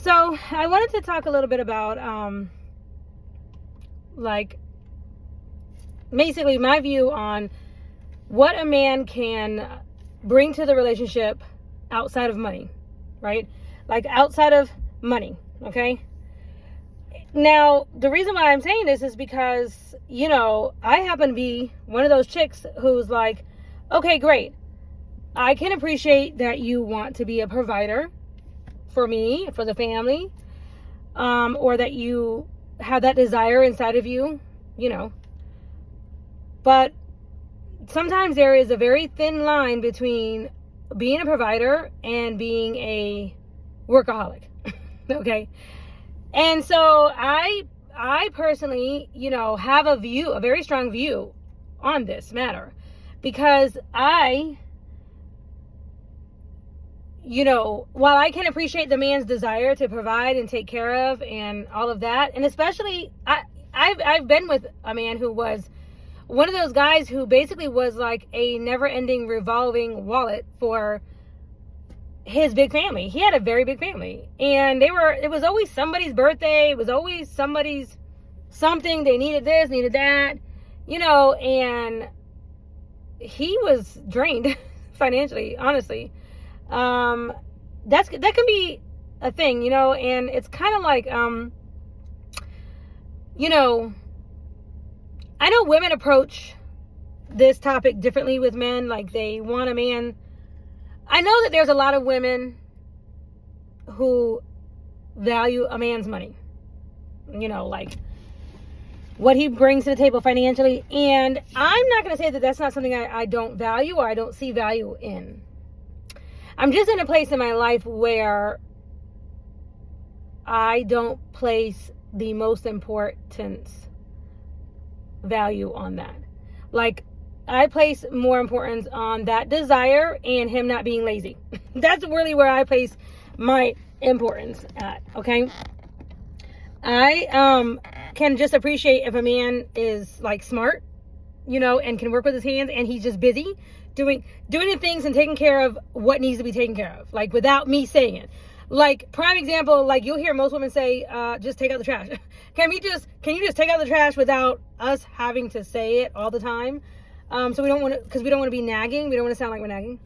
So I wanted to talk a little bit about like basically my view on what a man can bring to the relationship outside of money, right? Like outside of money, okay? Now, the reason why I'm saying this is because, I happen to be one of those chicks who's like, okay, great. I can appreciate that you want to be a provider for me, for the family, or that you have that desire inside of you, But sometimes there is a very thin line between being a provider and being a workaholic, okay? And so I personally, have a very strong view on this matter, because while I can appreciate the man's desire to provide and take care of and all of that, and especially I've been with a man who was one of those guys who basically was like a never-ending revolving wallet for his big family. He had a very big family, and it was always somebody's birthday. It was always somebody's something. They needed this, needed that, and he was drained financially, honestly. That can be a thing, and it's kind of like, I know women approach this topic differently with men. Like, they want a man. I know that there's a lot of women who value a man's money, like what he brings to the table financially. And I'm not going to say that that's not something I don't value or I don't see value in. I'm just in a place in my life where I don't place the most important value on that. Like, I place more importance on that desire and him not being lazy. That's really where I place my importance at, okay? I can just appreciate if a man is like smart, and can work with his hands, and he's just busy doing the things and taking care of what needs to be taken care of, like without me saying it. Like, prime example, like you'll hear most women say, just take out the trash. Can you just take out the trash without us having to say it all the time? So we don't want to, because we don't want to be nagging. We don't want to sound like we're nagging.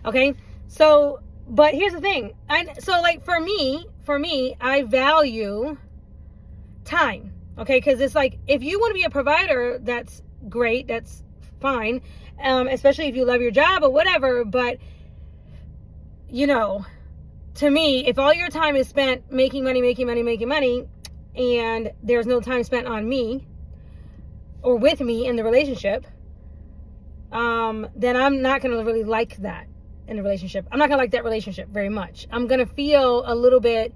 Okay. So, but here's the thing. Like for me, I value time. Okay. Cause it's like, if you want to be a provider, that's great. That's fine. Especially if you love your job or whatever. But, to me, if all your time is spent making money, and there's no time spent on me or with me in the relationship, then I'm not going to really like that in the relationship. I'm not going to like that relationship very much. I'm going to feel a little bit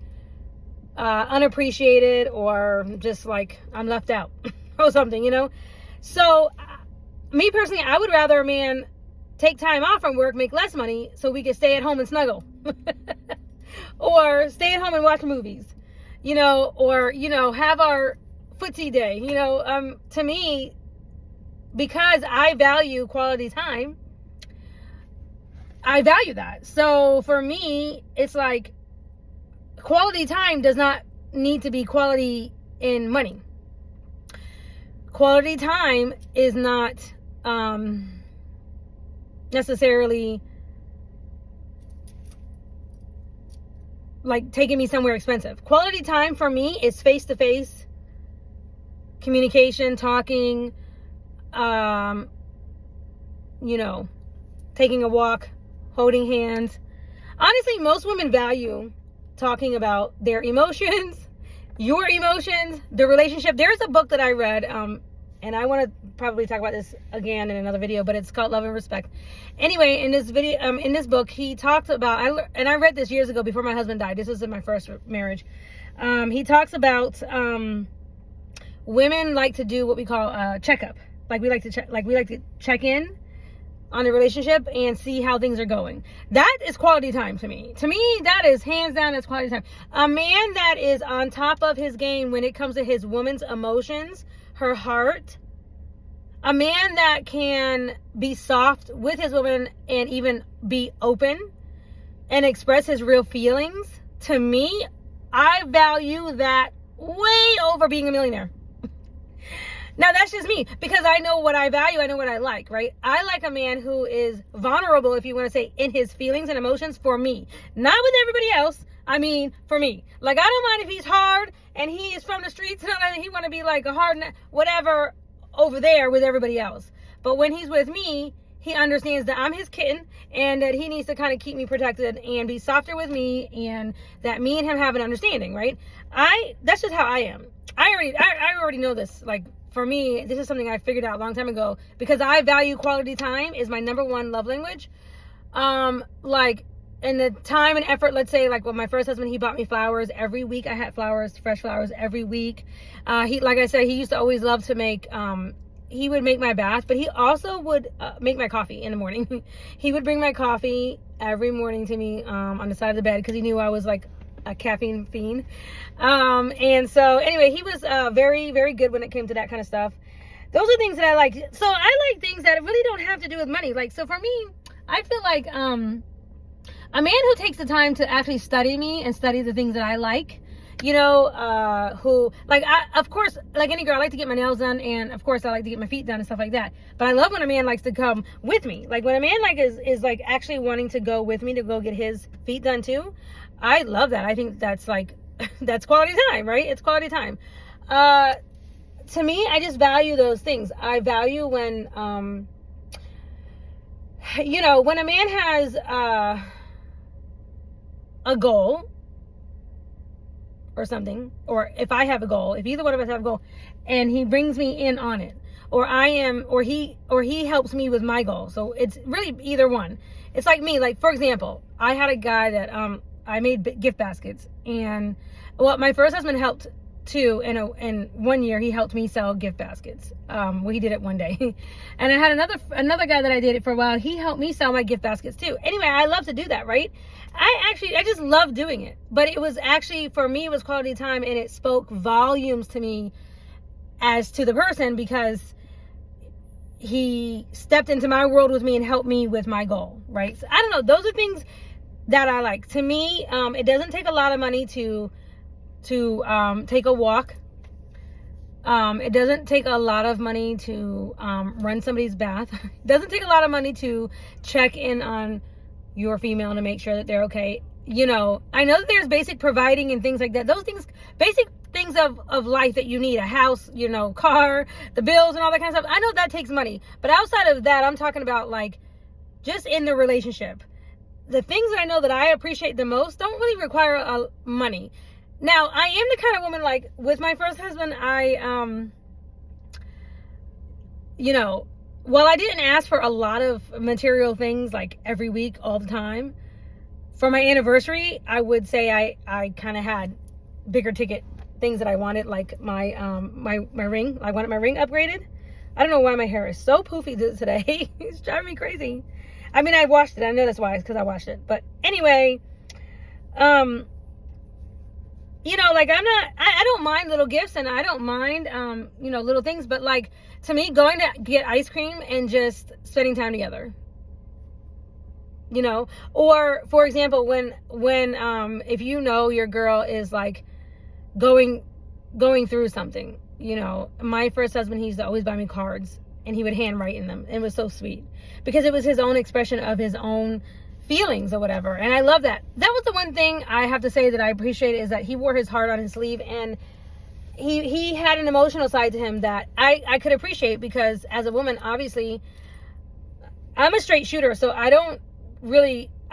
unappreciated, or just like I'm left out or something, So me personally, I would rather a man take time off from work, make less money, so we can stay at home and snuggle. Or stay at home and watch movies, or, have our footsie day, to me, because I value quality time, I value that. So for me, it's like quality time does not need to be quality in money. Quality time is not necessarily like taking me somewhere expensive. Quality time for me is face-to-face communication, talking, taking a walk, holding hands. Honestly, most women value talking about their emotions, your emotions, the relationship. There's a book that I read, and I want to probably talk about this again in another video, but it's called Love and Respect. Anyway, in this book, he talks about, I read this years ago before my husband died. This was in my first marriage. He talks about women like to do what we call a checkup. Like we like to check in on the relationship and see how things are going. That is quality time to me. To me, that is hands down, that's quality time. A man that is on top of his game when it comes to his woman's emotions, her heart, a man that can be soft with his woman and even be open and express his real feelings, to me, I value that way over being a millionaire. Now, that's just me, because I know what I value. I know what I like, right? I like a man who is vulnerable, if you want to say, in his feelings and emotions for me. Not with everybody else. I mean, for me. Like, I don't mind if he's hard and he is from the streets and he want to be like a hard, whatever, over there with everybody else. But when he's with me, he understands that I'm his kitten and that he needs to kind of keep me protected and be softer with me, and that me and him have an understanding, right? That's just how I am. I already know this. Like, for me, this is something I figured out a long time ago, because I value quality time is my number one love language. Like, and the time and effort, let's say, like with my first husband, he bought me flowers every week. I had flowers, fresh flowers every week. Like I said, he used to always love to make, he would make my bath, but he also would make my coffee in the morning. He would bring my coffee every morning to me on the side of the bed, because he knew I was like a caffeine fiend. And so anyway, he was very, very good when it came to that kind of stuff. Those are things that I like. So I like things that really don't have to do with money. Like, so for me, I feel like a man who takes the time to actually study me and study the things that I like, you know, who, like, of course, like any girl, I like to get my nails done, and of course I like to get my feet done and stuff like that. But I love when a man likes to come with me. Like, when a man like is like actually wanting to go with me to go get his feet done too, I love that. I think that's like, that's quality time, right? It's quality time. To me, I just value those things. I value when, you know, when a man has a goal or something, or if I have a goal, if either one of us have a goal, and he brings me in on it, or he helps me with my goal. So it's really either one. It's like me, like, for example, I had a guy that, I made gift baskets, and well, my first husband helped too, and 1 year he helped me sell gift baskets. Well, he did it one day. And I had another guy that I did it for a while. He helped me sell my gift baskets too. Anyway, I love to do that, right? I just love doing it. But it was actually, for me, it was quality time, and it spoke volumes to me as to the person, because he stepped into my world with me and helped me with my goal, right? So I don't know, those are things that I like. To me, it doesn't take a lot of money to take a walk. It doesn't take a lot of money to run somebody's bath. It doesn't take a lot of money to check in on your female to make sure that they're okay. You know, I know that there's basic providing and things like that. Those things, basic things of life that you need, a house, you know, car, the bills and all that kind of stuff. I know that takes money. But outside of that, I'm talking about like just in the relationship. The things that I know that I appreciate the most don't really require money. Now, I am the kind of woman, like, with my first husband, you know, while I didn't ask for a lot of material things, like, every week, all the time, for my anniversary, I would say I kind of had bigger ticket things that I wanted, like my ring. I wanted my ring upgraded. I don't know why my hair is so poofy today. It's driving me crazy. I mean, I washed it. I know that's why. It's because I washed it. But anyway, you know, like, I don't mind little gifts, and I don't mind, you know, little things. But, like, to me, going to get ice cream and just spending time together, you know. Or, for example, when if you know your girl is, like, going through something, you know. My first husband, he used to always buy me cards, and he would handwrite in them. It was so sweet, because it was his own expression of his own feelings or whatever. And I love that. That was the one thing I have to say that I appreciate, is that he wore his heart on his sleeve, and he had an emotional side to him that I could appreciate, because as a woman, obviously, I'm a straight shooter, so I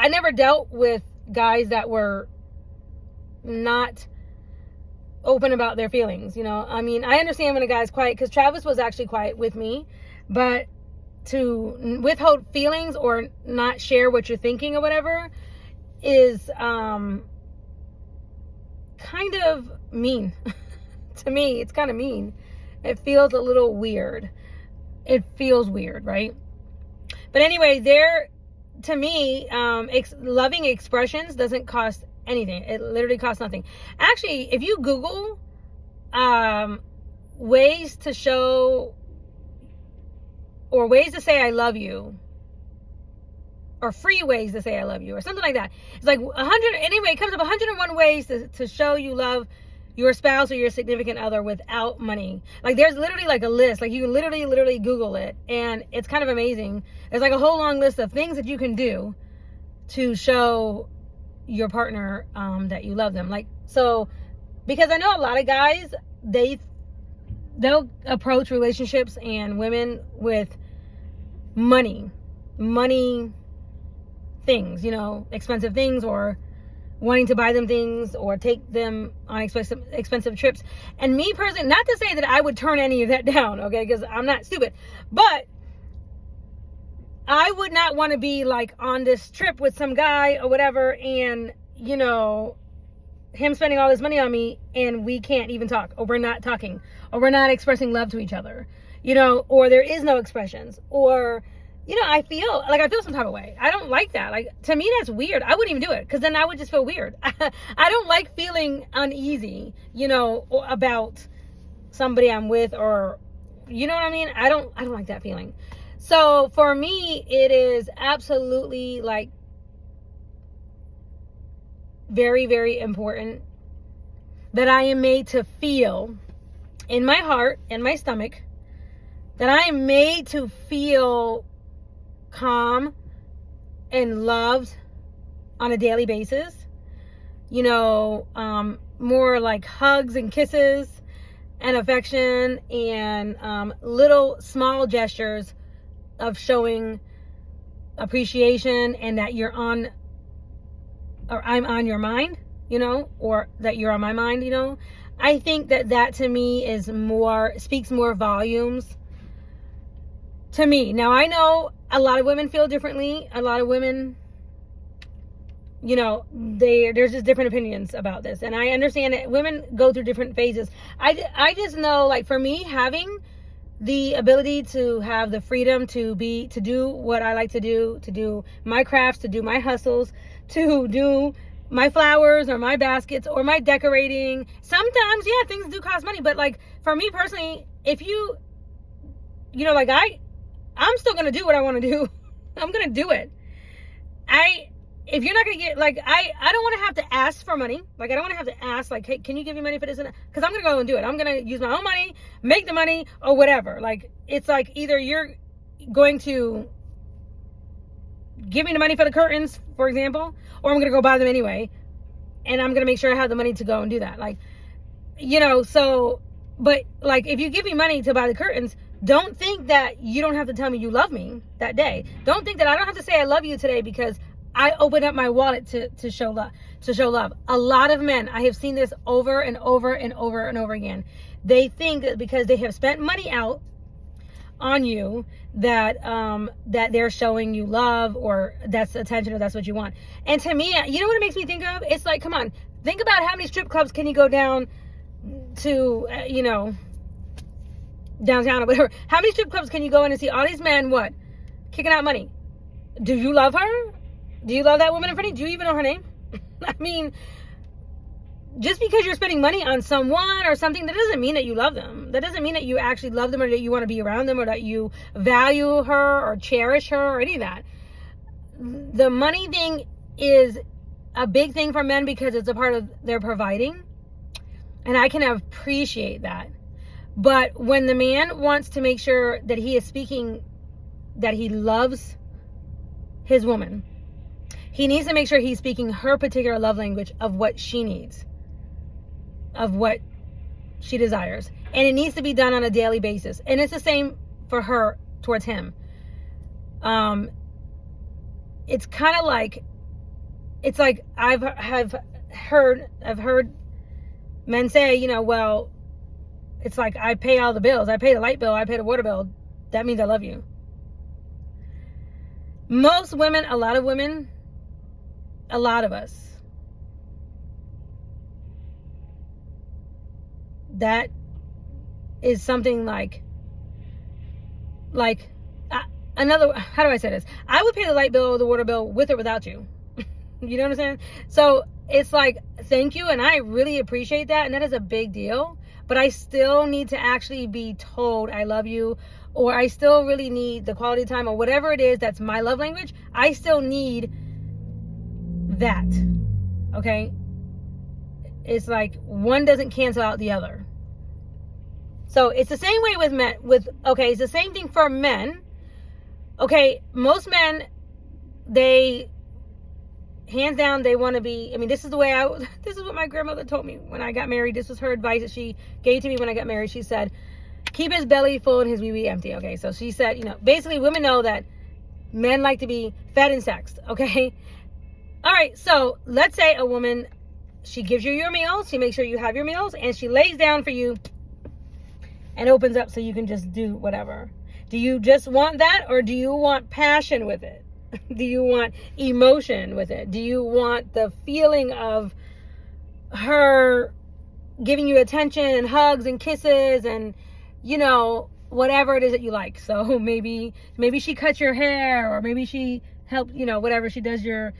never dealt with guys that were not open about their feelings, you know. I mean, I understand when a guy's quiet, because Travis was actually quiet with me, but to withhold feelings or not share what you're thinking or whatever is kind of mean. To me, it's kind of mean. It feels a little weird. It feels weird, right? But anyway, to me, loving expressions doesn't cost anything. It literally costs nothing. Actually, if you Google ways to show or ways to say I love you, or free ways to say I love you, or something like that. It's like 100, anyway, it comes up 101 ways to show you love your spouse or your significant other without money. Like, there's literally like a list. Like, you can literally Google it, and it's kind of amazing. There's like a whole long list of things that you can do to show your partner that you love them. Like, so, because I know a lot of guys, they'll approach relationships and women with money things, you know, expensive things, or wanting to buy them things, or take them on expensive trips. And me personally, not to say that I would turn any of that down, okay, because I'm not stupid, but I would not want to be like on this trip with some guy or whatever, and, you know, him spending all this money on me, and we can't even talk, or we're not talking, or we're not expressing love to each other, you know, or there is no expressions, or, you know, I feel some type of way. I don't like that. Like, to me, that's weird. I wouldn't even do it, because then I would just feel weird. I don't like feeling uneasy, you know, about somebody I'm with, or, you know what I mean? I don't like that feeling. So for me, it is absolutely like very, very important that I am made to feel in my heart and my stomach, that I am made to feel calm and loved on a daily basis. You know, more like hugs and kisses and affection, and little small gestures of showing appreciation, and that you're on, or I'm on your mind, you know, or that you're on my mind, you know. I think that to me speaks more volumes to me. Now, I know a lot of women feel differently. A lot of women, you know, there's just different opinions about this. And I understand that women go through different phases. I just know, like, for me, having the ability to have the freedom to do what I like to do my crafts, to do my hustles, to do my flowers or my baskets or my decorating. Sometimes, yeah, things do cost money, but like, for me personally, if you know, like, I'm still going to do what I want to do. I'm going to do it. If you're not going to get, like, I don't want to have to ask for money. Like, I don't want to have to ask, like, hey, can you give me money for this and that? Because I'm going to go and do it. I'm going to use my own money, make the money, or whatever. Like, it's like, either you're going to give me the money for the curtains, for example, or I'm going to go buy them anyway. And I'm going to make sure I have the money to go and do that. Like, you know, so, but like, if you give me money to buy the curtains, don't think that you don't have to tell me you love me that day. Don't think that I don't have to say I love you today because I opened up my wallet to show love. A lot of men, I have seen this over and over and over and over again. They think that because they have spent money out on you, that they're showing you love, or that's attention, or that's what you want. And to me, you know what it makes me think of? It's like, come on, think about how many strip clubs can you go down to, you know, downtown or whatever. How many strip clubs can you go in and see all these men, what, kicking out money? Do you love her? Do you love that woman in front of you? Do you even know her name? I mean, just because you're spending money on someone or something, that doesn't mean that you love them. That doesn't mean that you actually love them, or that you want to be around them, or that you value her or cherish her or any of that. The money thing is a big thing for men because it's a part of their providing. And I can appreciate that. But when the man wants to make sure that he is speaking, that he loves his woman, he needs to make sure he's speaking her particular love language of what she needs, of what she desires. And it needs to be done on a daily basis. And it's the same for her towards him. It's kind of like, it's like I've heard men say, you know, well, it's like, I pay all the bills. I pay the light bill. I pay the water bill. That means I love you. Most women, a lot of women, a lot of us, that is something like another, how do I say this? I would pay the light bill or the water bill with or without you. You know what I'm saying? So it's like, thank you. And I really appreciate that. And that is a big deal. but I still need to actually be told I love you, or I still really need the quality time, or whatever it is that's my love language. I still need that. Okay? It's like one doesn't cancel out the other. So it's the same way with men. It's the same thing for men. Okay, most men, they, hands down, they want to be, this is the way this is what my grandmother told me when I got married. This was her advice that she gave to me when I got married. She said, keep his belly full and his wee-wee empty. Okay, so she said, basically women know that men like to be fed and sexed. Okay? All right, so let's say a woman, she gives you your meals, she makes sure you have your meals, and she lays down for you and opens up so you can just do whatever. Do you just want that, or do you want passion with it? Do you want emotion with it? Do you want the feeling of her giving you attention and hugs and kisses and, whatever it is that you like? So maybe she cuts your hair, or maybe she helps, whatever she does your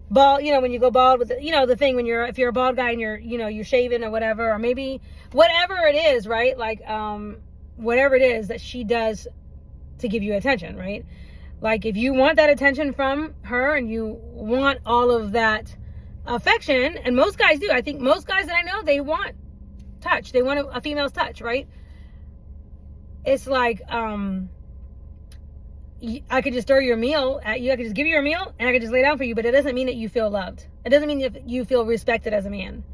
bald, when you go bald with the thing when if you're a bald guy and you're shaving or whatever, or maybe whatever it is, right? Like, whatever it is that she does to give you attention, right? Like, if you want that attention from her and you want all of that affection, and most guys do. I think most guys that I know, they want touch. They want a female's touch, right? It's like, I could just throw your meal at you. I could just give you your meal and I could just lay down for you, but it doesn't mean that you feel loved. It doesn't mean that you feel respected as a man.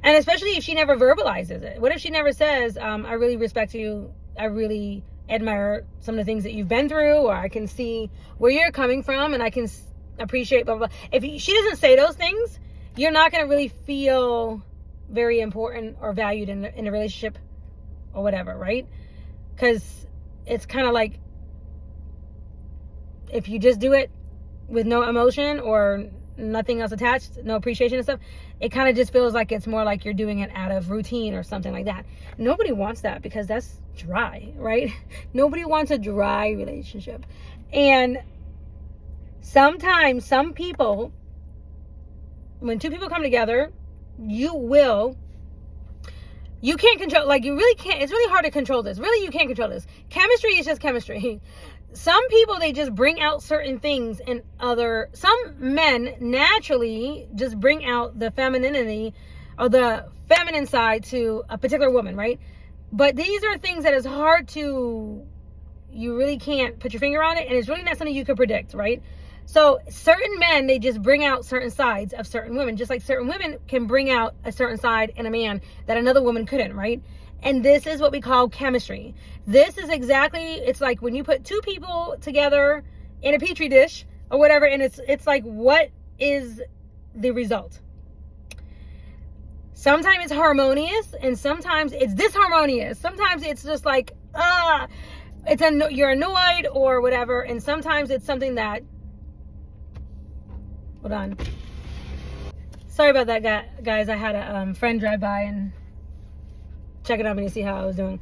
And especially if she never verbalizes it. What if she never says, I really respect you. I really admire some of the things that you've been through, or I can see where you're coming from and I can appreciate blah, blah, blah. If she doesn't say those things, you're not going to really feel very important or valued in a relationship or whatever, right? Because it's kind of like, if you just do it with no emotion or nothing else attached, no appreciation and stuff, it kind of just feels like it's more like you're doing it out of routine or something like that. Nobody wants that, because that's dry, right? Nobody wants a dry relationship. And sometimes some people, when two people come together, you can't control, like, you really can't, it's really hard to control this. Really, you can't control this. Chemistry is just chemistry. Some people, they just bring out certain things in some men naturally just bring out the femininity or the feminine side to a particular woman, right? But these are things that is hard you really can't put your finger on it, and it's really not something you could predict, right? So certain men, they just bring out certain sides of certain women, just like certain women can bring out a certain side in a man that another woman couldn't, right? And this is what we call chemistry. This is exactly, it's like when you put two people together in a petri dish or whatever, and it's like, what is the result? Sometimes it's harmonious, and sometimes it's disharmonious. Sometimes it's just like, you're annoyed or whatever, and sometimes it's something that, hold on. Sorry about that, guys. I had a friend drive by and checking on me to see how I was doing.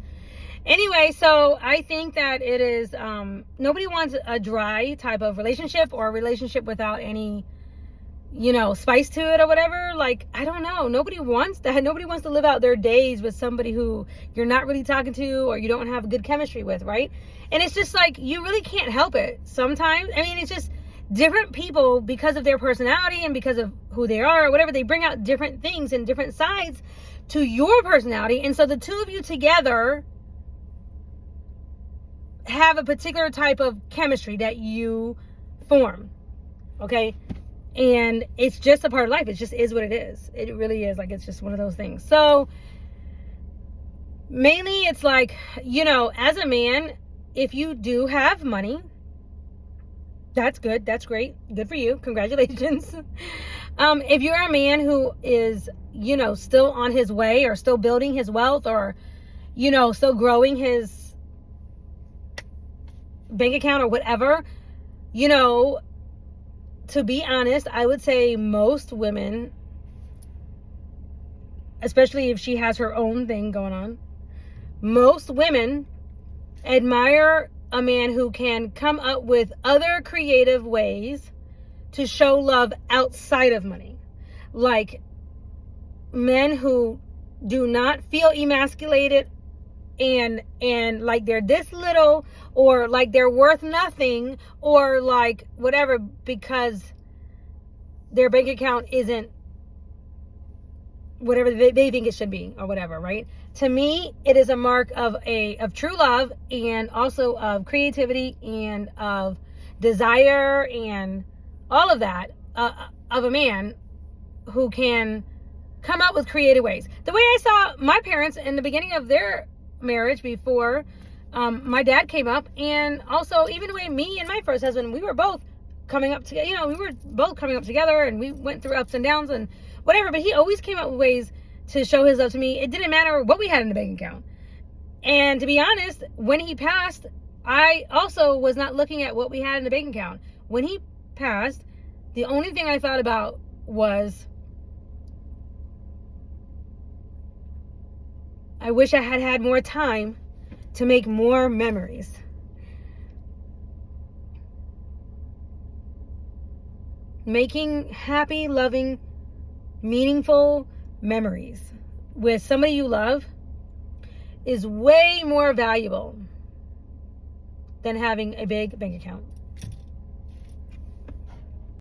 Anyway, so I think that it is, nobody wants a dry type of relationship, or a relationship without any, spice to it or whatever. Like, I don't know. Nobody wants that. Nobody wants to live out their days with somebody who you're not really talking to, or you don't have good chemistry with, right? And it's just like, you really can't help it sometimes. It's just different people, because of their personality and because of who they are or whatever, they bring out different things and different sides to your personality. And so the two of you together have a particular type of chemistry that you form. Okay? And it's just a part of life. It just is what it is. It really is. Like, it's just one of those things. So mainly it's like, as a man, if you do have money, that's good. That's great. Good for you. Congratulations. If you're a man who is, still on his way, or still building his wealth, or, still growing his bank account or whatever, to be honest, I would say most women, especially if she has her own thing going on, most women admire a man who can come up with other creative ways to show love outside of money. Like men who do not feel emasculated and like they're this little, or like they're worth nothing, or like whatever, because their bank account isn't whatever they think it should be, or whatever, right? To me, it is a mark of true love, and also of creativity, and of desire, and all of that, of a man who can come up with creative ways. The way I saw my parents in the beginning of their marriage, before my dad came up, and also even the way me and my first husband, we were both coming up together. We were both coming up together, and we went through ups and downs and whatever, but he always came up with ways to show his love to me. It didn't matter what we had in the bank account. And to be honest, when he passed, I also was not looking at what we had in the bank account. When he passed, the only thing I thought about was, I wish I had had more time to make more memories. Making happy, loving, meaningful memories with somebody you love is way more valuable than having a big bank account.